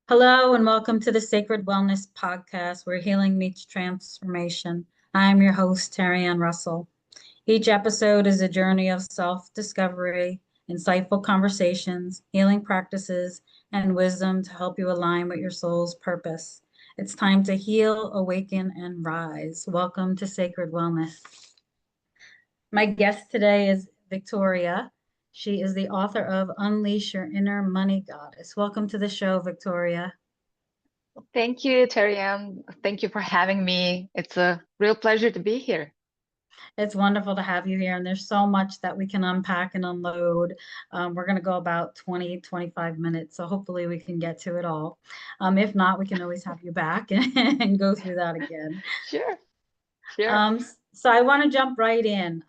Hello and welcome to the Sacred Wellness Podcast, where healing meets transformation. I am your host, Terry Ann Russell. Each episode is a journey of self-discovery, insightful conversations, healing practices, and wisdom to help you align with your soul's purpose. It's time to heal, awaken, and rise. Welcome to Sacred Wellness. My guest today is Victoria. She is the author of Unleash Your Inner Money Goddess. Welcome to the show, Victoria. Thank you, Terry Ann. Thank you for having me. It's a real pleasure to be here. It's wonderful to have you here, and there's so much that we can unpack and unload. We're going to go about 20, 25 minutes, so hopefully we can get to it all. If not, we can always have you back and go through that again. Sure, sure. Um, so I want to jump right in.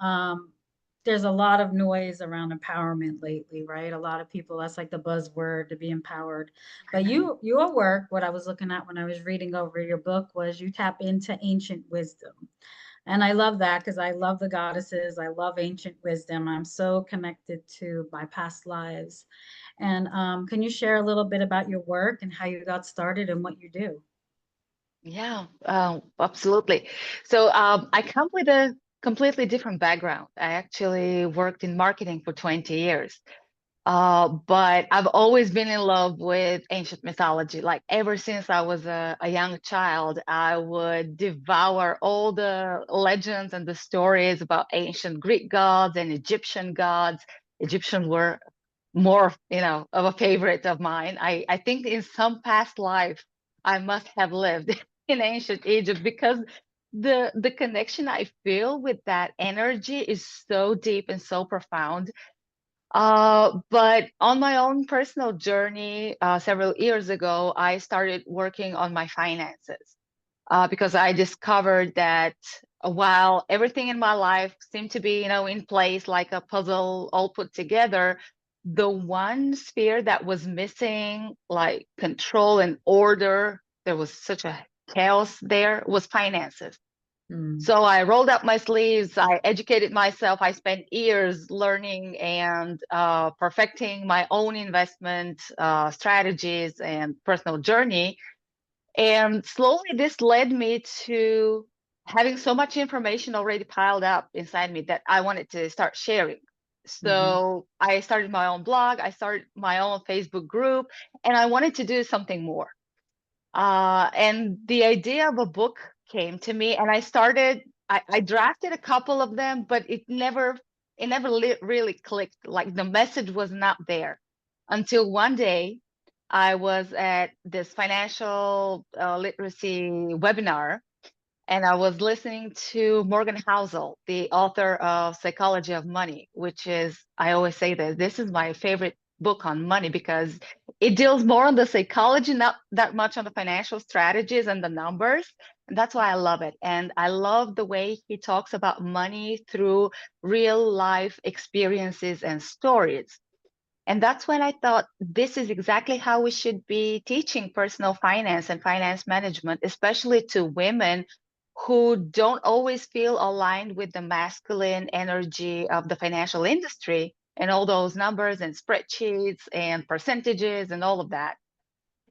There's a lot of noise around empowerment lately, right? A lot of people, that's like the buzzword to be empowered. But your work, what I was looking at when I was reading over your book was you tap into ancient wisdom. And I love that because I love the goddesses. I love ancient wisdom. I'm so connected to my past lives. And can you share a little bit about your work and how you got started and what you do? Yeah, absolutely. So I come with a completely different background. I actually worked in marketing for 20 years. But I've always been in love with ancient mythology. Like ever since I was a young child, I would devour all the legends and the stories about ancient Greek gods and Egyptian gods. Egyptians were more, of a favorite of mine. I think in some past life, I must have lived in ancient Egypt because the connection I feel with that energy is so deep and so profound. But on my own personal journey, several years ago, I started working on my finances because I discovered that while everything in my life seemed to be, in place like a puzzle all put together, the one sphere that was missing, like control and order, there was such a chaos there, was finances. Mm. So I rolled up my sleeves, I educated myself, I spent years learning and perfecting my own investment strategies and personal journey. And slowly this led me to having so much information already piled up inside me that I wanted to start sharing. Mhm. So I started my own blog, I started my own Facebook group, and I wanted to do something more. And the idea of a book came to me, and I drafted a couple of them, but it never really clicked. Like the message was not there until one day I was at this financial literacy webinar, and I was listening to Morgan Housel, the author of Psychology of Money, which is, I always say this is my favorite book on money because it deals more on the psychology, not that much on the financial strategies and the numbers. And that's why I love it. And I love the way he talks about money through real life experiences and stories. And that's when I thought this is exactly how we should be teaching personal finance and finance management, especially to women who don't always feel aligned with the masculine energy of the financial industry and all those numbers and spreadsheets and percentages and all of that.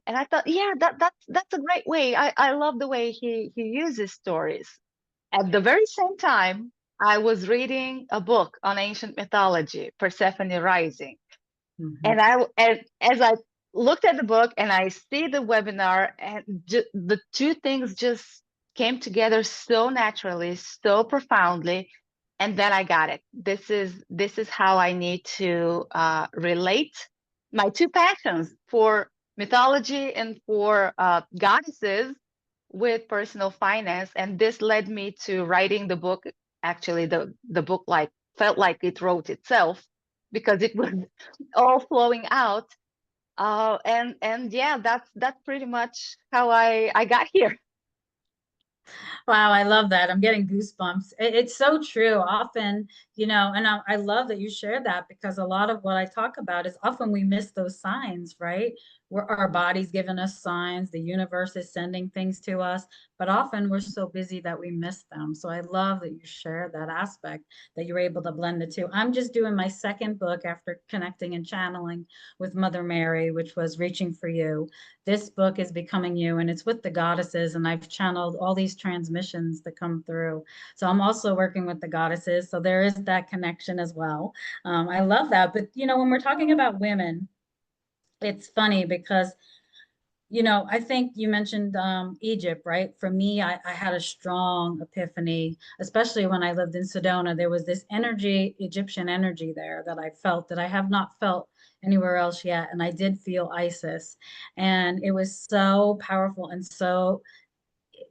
And I thought, yeah, that's a great way. I love the way he uses stories. At the very same time, I was reading a book on ancient mythology, Persephone Rising. Mhm. And as I looked at the book and I see the webinar, and the two things just came together so naturally, so profoundly, and then I got it. This is how I need to relate my two passions for mythology and for goddesses with personal finance, and this led me to writing the book. Actually, the book like felt like it wrote itself because it was all flowing out. And yeah, that's pretty much how I got here. Wow, I love that. I'm getting goosebumps. It's so true. Often, you know, and I love that you shared that, because a lot of what I talk about is often we miss those signs, right? Where our body's giving us signs, the universe is sending things to us, but often we're so busy that we miss them. So I love that you shared that aspect, that you're able to blend the two. I'm just doing my second book after connecting and channeling with Mother Mary, which was Reaching for You. This book is Becoming You, and it's with the goddesses, and I've channeled all these transmissions that come through. So I'm also working with the goddesses. So there is that connection as well. I love that. But, you know, when we're talking about women, it's funny because, you know, I think you mentioned Egypt, right? For me, I had a strong epiphany, especially when I lived in Sedona. There was this energy, Egyptian energy there, that I felt that I have not felt anywhere else yet. And I did feel Isis. And it was so powerful and so,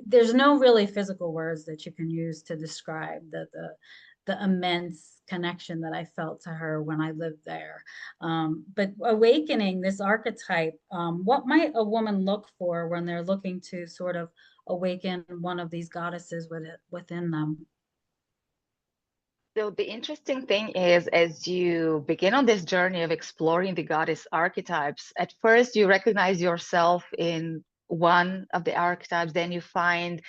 there's no really physical words that you can use to describe the immense connection that I felt to her when I lived there. But awakening this archetype, what might a woman look for when they're looking to sort of awaken one of these goddesses within them? So the interesting thing is, as you begin on this journey of exploring the goddess archetypes, at first you recognize yourself in one of the archetypes, then you find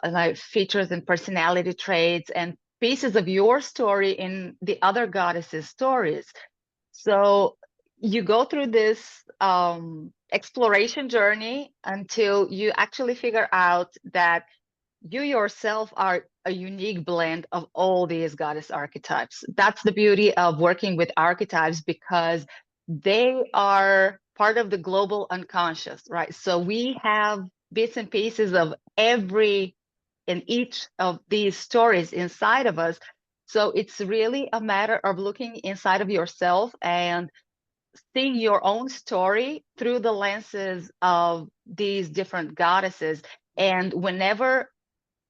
like features and personality traits and pieces of your story in the other goddesses' stories. So you go through this exploration journey until you actually figure out that you yourself are a unique blend of all these goddess archetypes. That's the beauty of working with archetypes, because they are part of the global unconscious, right? So we have bits and pieces of every and each of these stories inside of us. So it's really a matter of looking inside of yourself and seeing your own story through the lenses of these different goddesses. And whenever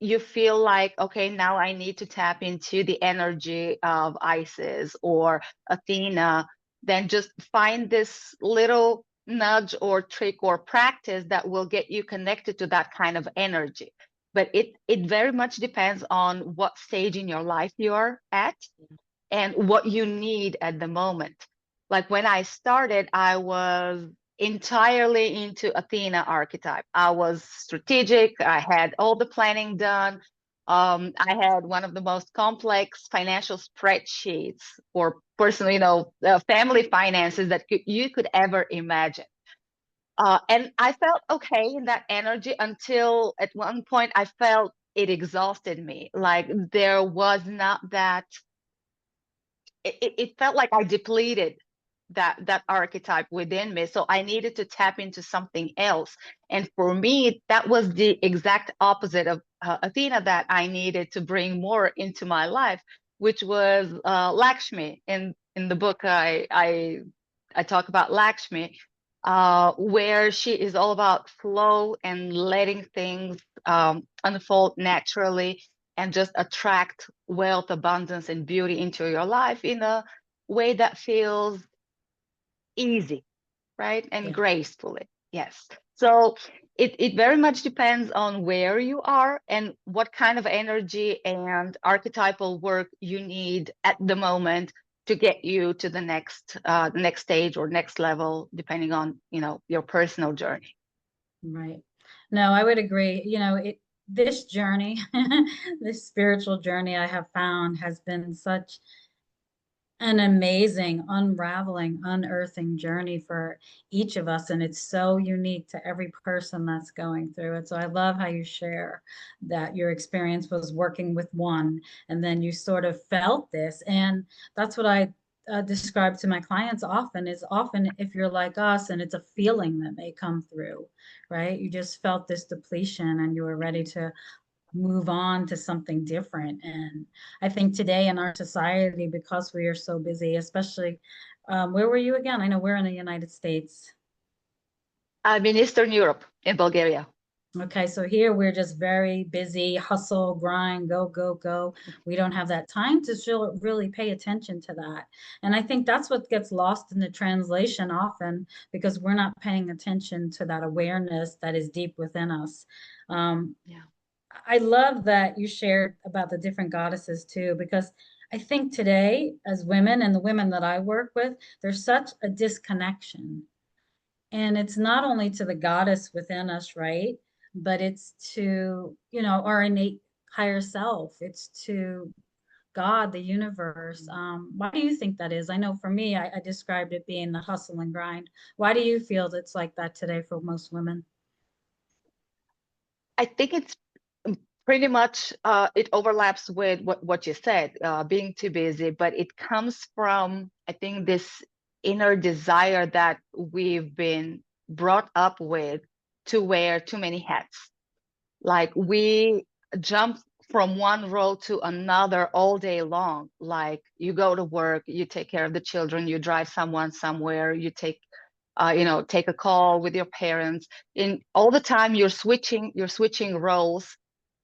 you feel like, okay, now I need to tap into the energy of Isis or Athena, then just find this little nudge or trick or practice that will get you connected to that kind of energy. But it very much depends on what stage in your life you're at and what you need at the moment. Like when I started, I was entirely into Athena archetype. I was strategic. I had all the planning done. I had one of the most complex financial spreadsheets for personal, family finances that you could ever imagine. And I felt okay in that energy until at one point I felt it exhausted me. Like there was not that it felt like I depleted that archetype within me. So I needed to tap into something else. And for me, that was the exact opposite of Athena that I needed to bring more into my life, which was Lakshmi. In the book, I talk about Lakshmi, where she is all about flow and letting things unfold naturally and just attract wealth, abundance, and beauty into your life in a way that feels easy, right? And Yeah. gracefully. Yes. So it very much depends on where you are and what kind of energy and archetypal work you need at the moment to get you to the next stage or next level, depending on, your personal journey. Right. No, I would agree. You know, this journey, this spiritual journey I have found has been such an amazing unraveling, unearthing journey for each of us. And it's so unique to every person that's going through it. So I love how you share that your experience was working with one, and then you sort of felt this. And that's what I describe to my clients often, is often if you're like us and it's a feeling that may come through, right? You just felt this depletion and you were ready to move on to something different. And I think today in our society, because we are so busy, especially, where were you again? I know we're in the United States. I'm in Eastern Europe, in Bulgaria. Okay, so here we're just very busy, hustle, grind, go, go, go. We don't have that time to really pay attention to that. And I think that's what gets lost in the translation often, because we're not paying attention to that awareness that is deep within us. Um, Yeah. I love that you shared about the different goddesses too, because I think today, as women and the women that I work with, there's such a disconnection. And it's not only to the goddess within us, right? But it's to, our innate higher self. It's to God, the universe. Why do you think that is? I know for me, I described it being the hustle and grind. Why do you feel it's like that today for most women? I think it's pretty much it overlaps with what you said, being too busy, but it comes from, I think, this inner desire that we've been brought up with to wear too many hats. Like we jump from one role to another all day long. Like you go to work, you take care of the children, you drive someone somewhere, you take a call with your parents. In all the time you're switching roles,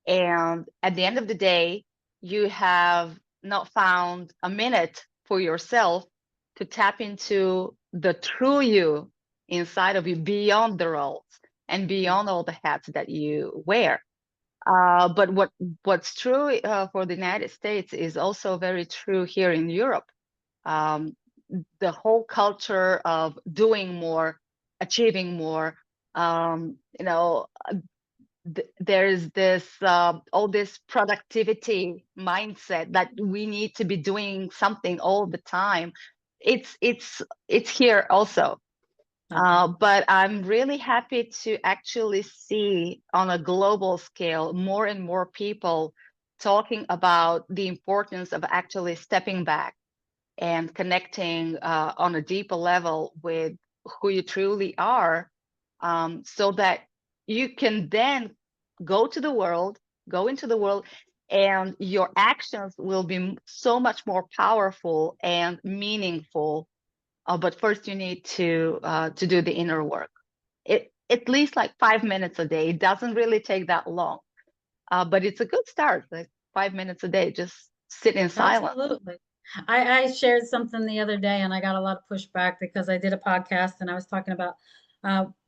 and at the end of the day, you have not found a minute for yourself to tap into the true you inside of you beyond the roles and beyond all the hats that you wear. But what's true for the United States is also very true here in Europe. Um, the whole culture of doing more, achieving more, um, you know, there's this all this productivity mindset that we need to be doing something all the time. It's here also. Okay. But I'm really happy to actually see on a global scale more and more people talking about the importance of actually stepping back and connecting on a deeper level with who you truly are, so that you can then go to the world, go into the world, and your actions will be so much more powerful and meaningful. But first, you need to do the inner work. It at least like 5 minutes a day. It doesn't really take that long, but it's a good start. Like 5 minutes a day, just sit in silence. Absolutely. I shared something the other day and I got a lot of pushback because I did a podcast and I was talking about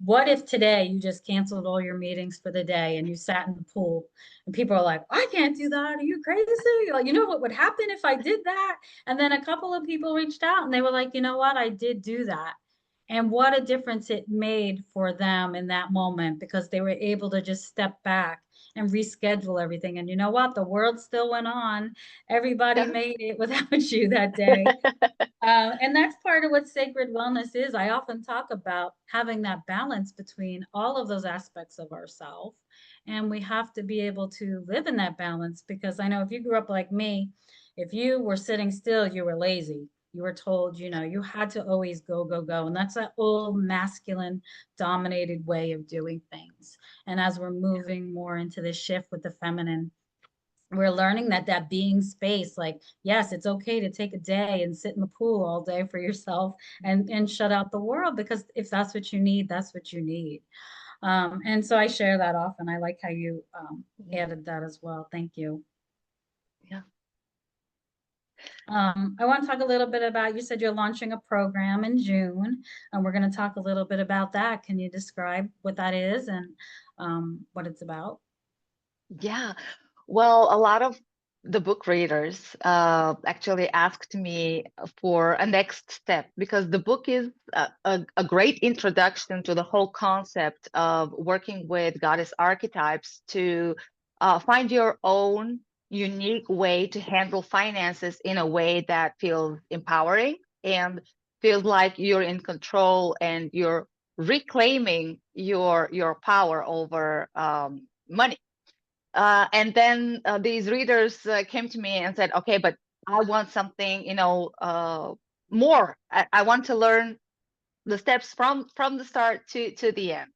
what if today you just canceled all your meetings for the day and you sat in the pool and people are like, I can't do that. Are you crazy? Like, you know what would happen if I did that? And then a couple of people reached out and they were like, you know what? I did do that. And what a difference it made for them in that moment because they were able to just step back and reschedule everything. And you know what? The world still went on. Everybody Yeah. made it without you that day. And that's part of what sacred wellness is. I often talk about having that balance between all of those aspects of ourselves. And we have to be able to live in that balance because I know if you grew up like me, if you were sitting still, you were lazy. You were told, you had to always go, go, go. And that's that old masculine dominated way of doing things. And as we're moving more into this shift with the feminine, we're learning that being space, like, yes, it's okay to take a day and sit in the pool all day for yourself and shut out the world, because if that's what you need, that's what you need. And so I share that often. I like how you Yeah. added that as well. Thank you. Yeah. I want to talk a little bit about, you said you're launching a program in June, and we're going to talk a little bit about that. Can you describe what that is and what it's about? Yeah. Well, a lot of the book readers actually asked me for a next step because the book is a great introduction to the whole concept of working with goddess archetypes to find your own unique way to handle finances in a way that feels empowering and feels like you're in control and you're reclaiming your power over money. And then these readers came to me and said, okay, but I want something, more. I want to learn the steps from the start to the end.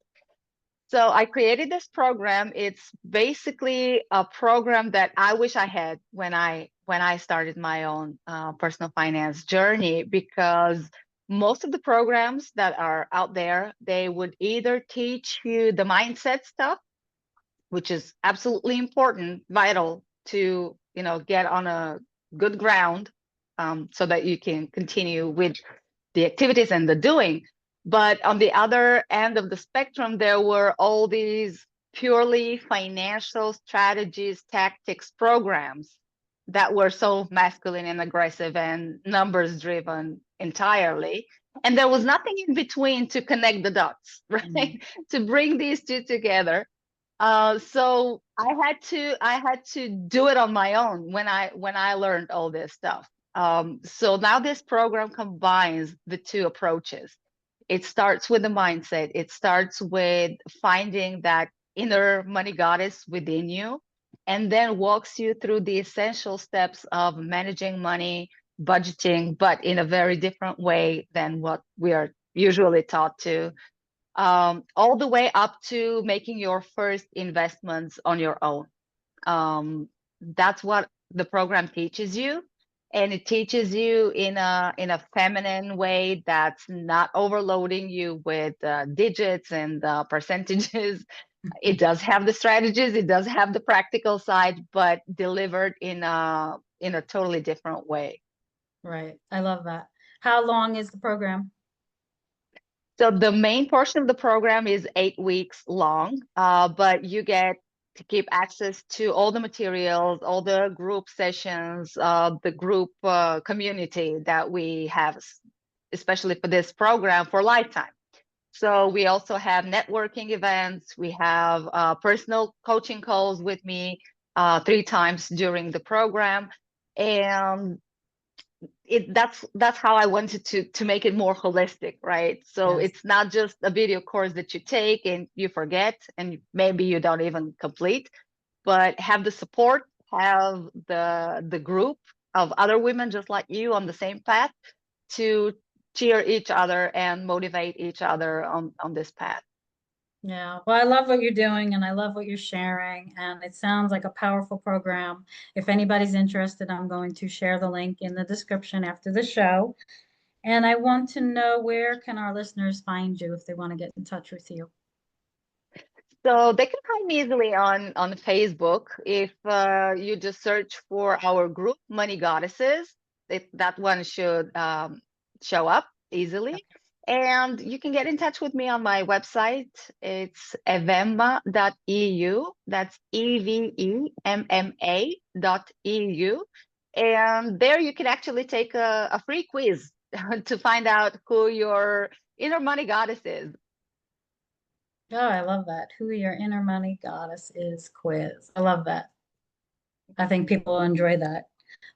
So I created this program. It's basically a program that I wish I had when I started my own personal finance journey, because most of the programs that are out there, they would either teach you the mindset stuff, which is absolutely important, vital to, get on a good ground, so that you can continue with the activities and the doing. But on the other end of the spectrum, there were all these purely financial strategies, tactics, programs that were so masculine and aggressive and numbers driven entirely. And there was nothing in between to connect the dots, right? Mhm. To bring these two together. So I had to do it on my own when I learned all this stuff. So now this program combines the two approaches. It starts with the mindset. It starts with finding that inner money goddess within you, and then walks you through the essential steps of managing money, budgeting, but in a very different way than what we are usually taught to, all the way up to making your first investments on your own. That's what the program teaches you. And it teaches you in a feminine way that's not overloading you with digits and percentages. It does have the strategies, it does have the practical side, but delivered in a totally different way. Right. I love that. How long is the program? So the main portion of the program is 8 weeks long, but you get to keep access to all the materials, all the group sessions, the group community that we have, especially for this program, for lifetime. So we also have networking events. We have personal coaching calls with me 3 times during the program, and that's how I wanted to make it more holistic, right? So Yes. it's not just a video course that you take and you forget, and maybe you don't even complete, but have the support, have the group of other women just like you on the same path to cheer each other and motivate each other on this path. Yeah. Well, I love what you're doing and I love what you're sharing. And it sounds like a powerful program. If anybody's interested, I'm going to share the link in the description after the show. And I want to know, where can our listeners find you if they want to get in touch with you? So they can find me easily on Facebook. If you just search for our group, Money Goddesses, that one should show up easily. And you can get in touch with me on my website. It's evemma.eu. That's EVEMMA.eu. And there you can actually take a free quiz to find out who your inner money goddess is. Oh, I love that. Who your inner money goddess is quiz. I love that. I think people will enjoy that.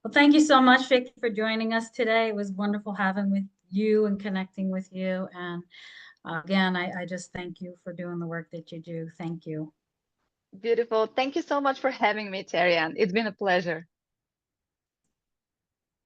Well, thank you so much, Vicky, for joining us today. It was wonderful having with you and connecting with you. And again, I just thank you for doing the work that you do. Thank you. Beautiful. Thank you so much for having me, Terry. It's been a pleasure.